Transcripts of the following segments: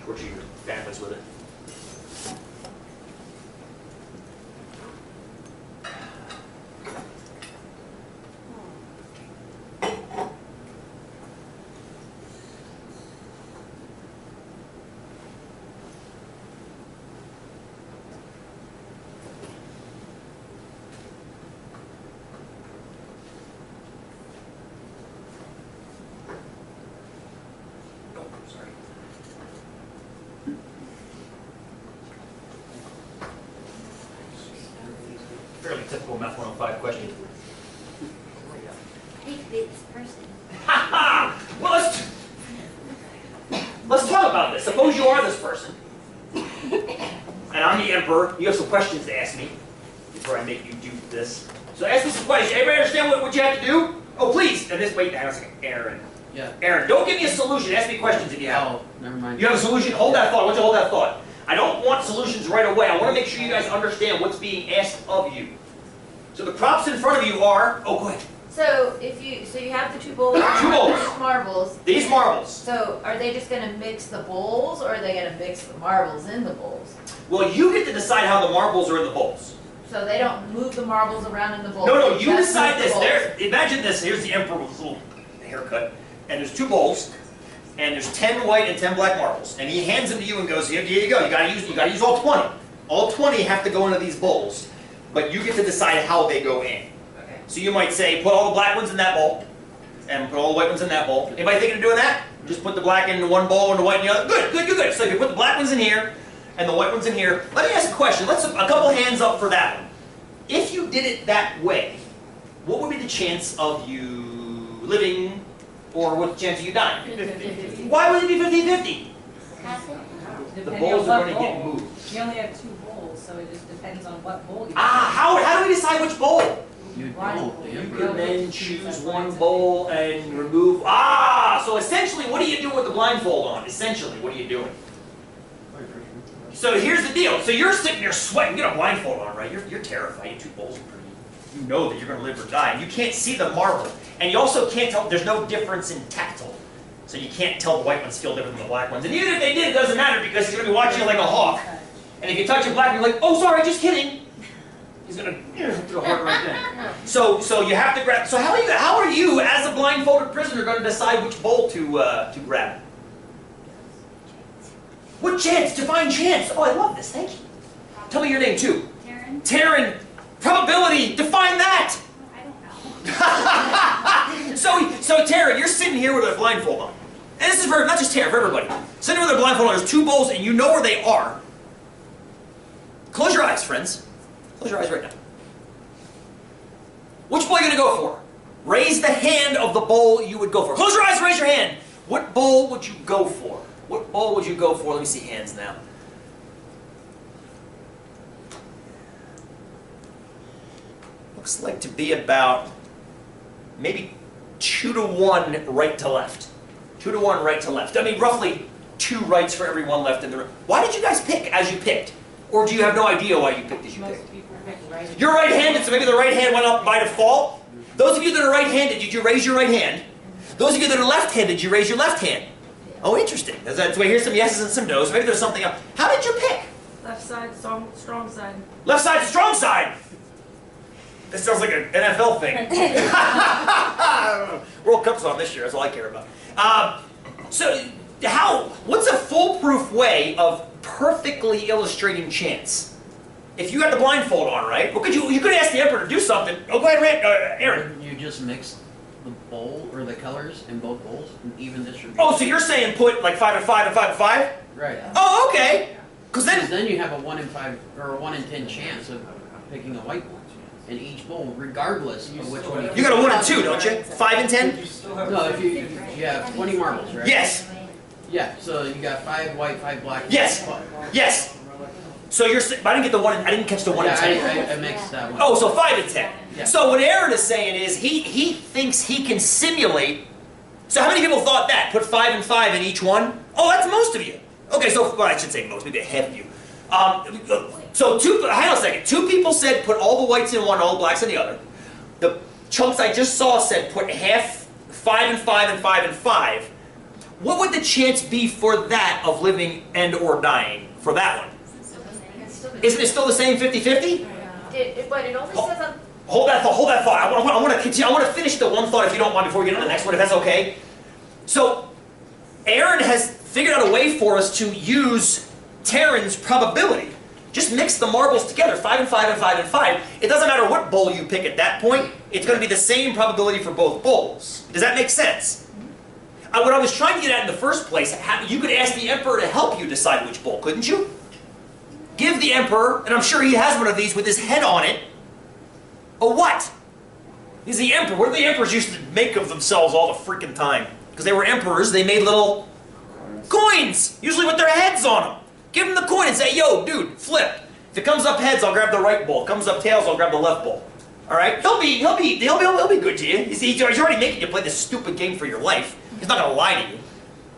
torture your families with it. Fairly typical Math 105 question. I hate to be this person. Ha ha! Well, let's talk about this. Suppose you are this person, and I'm the emperor. You have some questions to ask me before I make you do this. So ask me some questions. Everybody understand what you have to do? Oh, please. And this, wait, hang on a second. Aaron. Yeah. Aaron, don't give me a solution. Ask me questions if you have. Oh, never mind. You have a solution? Hold that thought. I want you to hold that thought. I don't want solutions right away. I want to make sure you guys understand what's being asked of you. So the props in front of you are, oh, go ahead. So you have the two bowls. Two bowls. These marbles. These marbles. So are they just going to mix the bowls, or are they going to mix the marbles in the bowls? Well, you get to decide how the marbles are in the bowls. So they don't move the marbles around in the bowls. No, they you just decide move the this. bowls. There, imagine this. Here's the emperor with his little haircut, and there's two bowls, and there's 10 white and 10 black marbles, and he hands them to you and goes, here you go. You gotta use all 20. All 20 have to go into these bowls, but you get to decide how they go in. Okay. So you might say, put all the black ones in that bowl, and put all the white ones in that bowl. Anybody thinking of doing that? Just put the black in one bowl and the white in the other. Good, you're good. So if you put the black ones in here and the white ones in here, let me ask a question. Let's a couple hands up for that one. If you did it that way, what would be the chance of you living, or what's the chance of you dying? 50-50. Why would it be 50-50? The Depending bowls on are going what to get bowl. moved. You only have two bowls, so it just depends on what bowl you Ah, how do we decide which bowl? You Right. don't. You can then choose one bowl and remove. Ah, so essentially, what do you do with the blindfold on? Essentially, what are you doing? So here's the deal. So you're sitting there sweating. You got a blindfold on, right? You're terrified. You have two bowls in front of you. You know that you're going to live or die. And you can't see the marble. And you also can't tell. There's no difference in tactile. So you can't tell the white ones feel different than the black ones. And even if they did, it doesn't matter because he's going to be watching you like a hawk. And if you touch a black one, you're like, oh, sorry, just kidding. He's going to throw a heart right then. So you have to grab. So how are you, as a blindfolded prisoner, going to decide which bowl to grab? What chance? Define chance. Oh, I love this. Thank you. Tell me your name too. Taryn? Taryn. Probability. Define that. I don't know. So Taryn, you're sitting here with a blindfold on. And this is for not just Taryn, for everybody. Sitting with a blindfold on. There's two bowls, and you know where they are. Close your eyes, friends. Close your eyes right now. Which bowl are you going to go for? Raise the hand of the bowl you would go for. Close your eyes and raise your hand. What bowl would you go for? What bowl would you go for? Let me see hands now. Looks like to be about maybe 2-to-1 right to left. 2-to-1 right to left. I mean, roughly 2 rights for every 1 left in the room. Why did you guys pick as you picked? Or do you have no idea why you picked as you picked? Most people pick right. You're right-handed, so maybe the right hand went up by default. Those of you that are right-handed, did you raise your right hand? Those of you that are left-handed, did you raise your left hand? Oh, interesting. That's why here's some yeses and some nos. Maybe there's something else. How did you pick? Left side, strong side. Left side, strong side. This sounds like an NFL thing. World Cup's on this year. That's all I care about. What's a foolproof way of perfectly illustrating chance? If you got the blindfold on, right? Well, you could ask the emperor to do something. Oh, go ahead, Aaron. You just mix the bowl or the colors in both bowls and even distribution. Oh, so you're saying put like 5 and 5 and 5 and 5? Right. Oh, okay. Because Because then, then you have a 1 in 5 or a 1 in 10 chance of picking a white one in each bowl, regardless of which one you got a 1 and 2, don't you? 5 and 10? No, if you have 20 marbles, right? Yes. Yeah, so you got 5 white, 5 black. Yes. Yes. So you're. But I didn't get the 1. I didn't catch the 1 and 10. I mixed that one. Oh, so 5 and 10. Yeah. So what Aaron is saying is he thinks he can simulate. So how many people thought that? Put 5 and 5 in each one? Oh, that's most of you. Okay, so well, I should say most, maybe half of you. So hang on a second. 2 people said put all the whites in one, all the blacks in the other. The chunks I just saw said put half 5 and 5 and 5 and 5. what would the chance be for that of living and or dying for that one? Isn't it still the same 50-50? But it only says on. Hold that thought. I want to continue. I want to finish the one thought if you don't mind before we get to the next one, if that's okay. So, Aaron has figured out a way for us to use Terran's probability. Just mix the marbles together, 5 and 5 and 5 and 5. It doesn't matter what bowl you pick at that point. It's going to be the same probability for both bowls. Does that make sense? What I was trying to get at in the first place, you could ask the Emperor to help you decide which bowl, couldn't you? Give the Emperor, and I'm sure he has one of these with his head on it, a what? He's the Emperor. What do the Emperors used to make of themselves all the freaking time? Because they were emperors, they made little coins, usually with their heads on them. Give him the coin and say, yo, dude, flip. If it comes up heads, I'll grab the right bowl. If it comes up tails, I'll grab the left bowl. All right? He'll be good to you. He's already making you play this stupid game for your life. He's not gonna lie to you.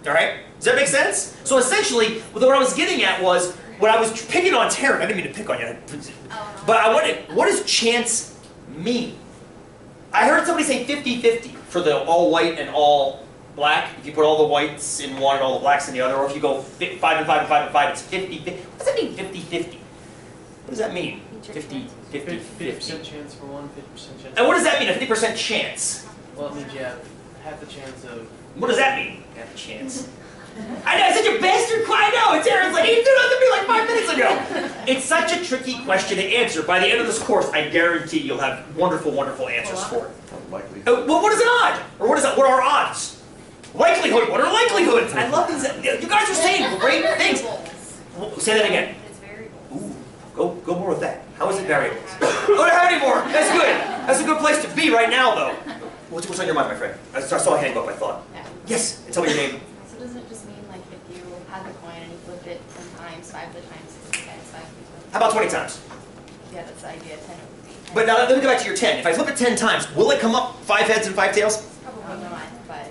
All right? Does that make sense? So essentially, what I was getting at was, when I was picking on Terran, I didn't mean to pick on you, but I wanted, what does chance mean? I heard somebody say 50-50 for the all white and all black. If you put all the whites in one and all the blacks in the other, or if you go 5 and 5 and 5 and 5, it's 50-50. What does that mean, 50-50? What does that mean? 50% chance for one, 50% chance. And what does that mean, a 50% chance? Well, it means you have half the chance of... What does that mean? Half a chance. I know, such a bastard. I know, it's Aaron's like, he threw it to me like 5 minutes ago. It's such a tricky question to answer. By the end of this course, I guarantee you'll have wonderful, wonderful answers for it. Well, what is an odd? Or what are our odds? Likelihood, what are likelihoods? I love these. You guys are saying great things. Say that again. It's variable. Ooh, go more with that. How is it variables? Oh, don't have any more. That's good. That's a good place to be right now, though. What's on your mind, my friend? I saw a hand go up, I thought. Yeah. Yes, and tell me your name. So doesn't it just mean like if you had the coin and you flipped it 10 times, 5 the times, 60 times, 5 the How about 20 times? Yeah, that's the idea, 10 But now let me go back to your 10. If I flip it 10 times, will it come up 5 heads and 5 tails? Probably not, but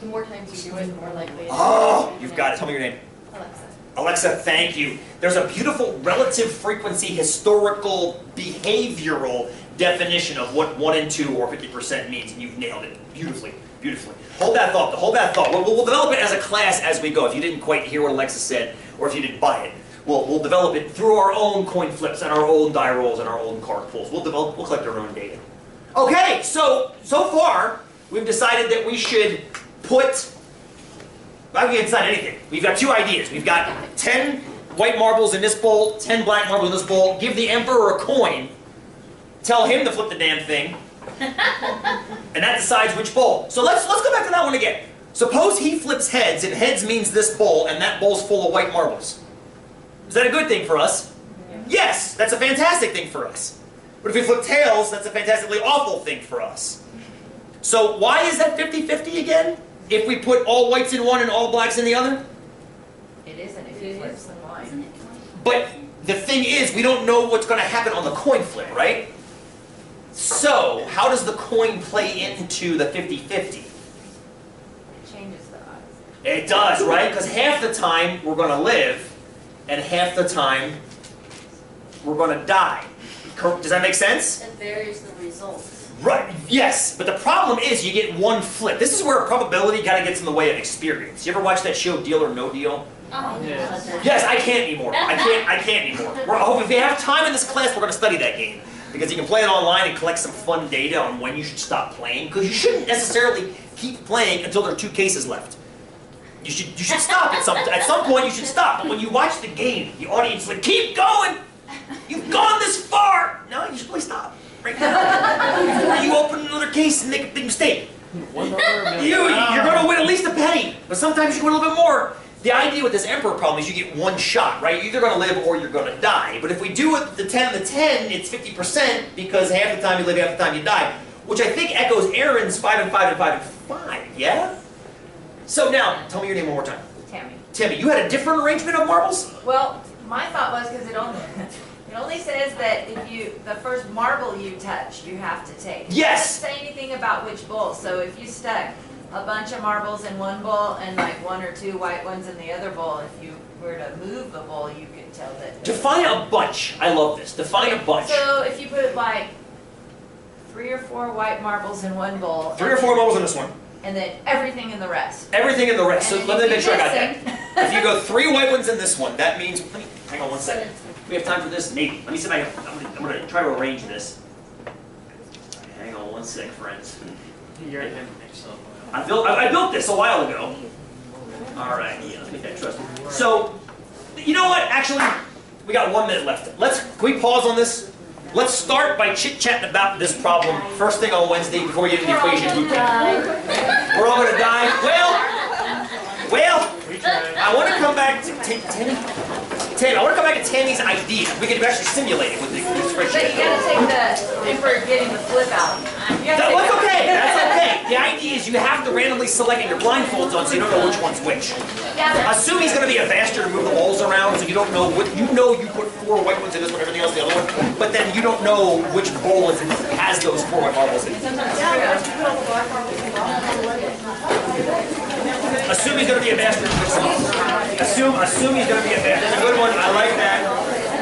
the more times you do it, the more likely it is. Oh, you've got it. Tell me your name. Alexa. Alexa, thank you. There's a beautiful relative frequency, historical, behavioral definition of what 1 and 2 or 50% means, and you've nailed it beautifully, beautifully. Hold that thought. Hold that thought. We'll develop it as a class as we go. If you didn't quite hear what Alexa said, or if you didn't buy it, we'll develop it through our own coin flips and our own die rolls and our own card pulls. We'll collect our own data. Okay, so far we've decided that we should put. We haven't decided anything. We've got 2 ideas. We've got 10 white marbles in this bowl, 10 black marbles in this bowl. Give the Emperor a coin. Tell him to flip the damn thing. And that decides which bowl. So let's go back to that one again. Suppose he flips heads, and heads means this bowl, and that bowl's full of white marbles. Is that a good thing for us? Yeah. Yes, that's a fantastic thing for us. But if we flip tails, that's a fantastically awful thing for us. So why is that 50-50 again? If we put all whites in one and all blacks in the other? It isn't if you flip the line. But the thing is, we don't know what's going to happen on the coin flip, right? So, how does the coin play into the 50-50? It changes the odds. It does, right? Because half the time we're going to live, and half the time we're going to die. Does that make sense? It varies the results. Right, yes, but the problem is you get one flip. This is where probability kind of gets in the way of experience. You ever watch that show Deal or No Deal? Oh, Yes. Yes, I can't anymore. I can't anymore. If we have time in this class, we're going to study that game. Because you can play it online and collect some fun data on when you should stop playing. Because you shouldn't necessarily keep playing until there are 2 cases left. You should stop at some point. You should stop. But when you watch the game, the audience is like, keep going. You've gone this far. No, you should really stop right now. Before you open another case and make a big mistake. $1 You're going to win at least a penny. But sometimes you can win a little bit more. The idea with this Emperor problem is you get one shot, right? You're either going to live or you're going to die. But if we do it the 10 and the 10, it's 50% because half the time you live, half the time you die. Which I think echoes Aaron's 5 and 5 and 5 and 5, yeah? So now, tell me your name one more time. Tammy. Timmy, you had a different arrangement of marbles? Well, my thought was because it only says that if the first marble you touch, you have to take. Yes! It doesn't say anything about which bowl. So if you stuck a bunch of marbles in one bowl and like 1 or 2 white ones in the other bowl, if you were to move the bowl, you could tell that. Define a bunch. I love this. Define a bunch. So if you put like 3 or 4 white marbles in one bowl. 3 or 4 marbles in this one. and then everything in the rest. Everything in the rest. So And let me make sure I got that. missing. If you go 3 white ones in this one, that means, hang on one second. We have time for this? Maybe. Let me see if I'm gonna try to arrange this. Hang on one sec, friends. You're ahead of yourself. I built this a while ago. All right, yeah, let's make that trusted. So, you know what? Actually, we got 1 minute left. Can we pause on this? Let's start by chit-chatting about this problem first thing on Wednesday before we get into the equation boot camp. We're all gonna die. Well, I want to come back to Tammy, I want to come back to Tammy's idea. We could actually simulate it with the But spreadsheet. you gotta take if we're getting the flip out. You gotta That's take okay. That's okay. The idea is you have to randomly select and your blindfolds on, so you don't know which one's which. Yeah, Assume he's going to be a bastard and move the balls around, so you don't know what you put 4 white ones in this one, everything else the other one. But then you don't know which bowl has those 4 white marbles in it. Assume he's going to be a bastard. Assume he's going to be a bastard. That's a good one. I like that.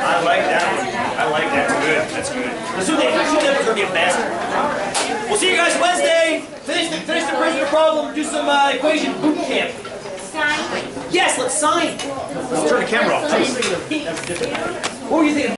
I like that one. I like that. That's good. That's good. Assume that one's going to be a bastard. We'll see you guys Wednesday. Finish the prisoner problem. Do some equation boot camp. Yes, let's sign. Let's turn the camera off. What were you thinking?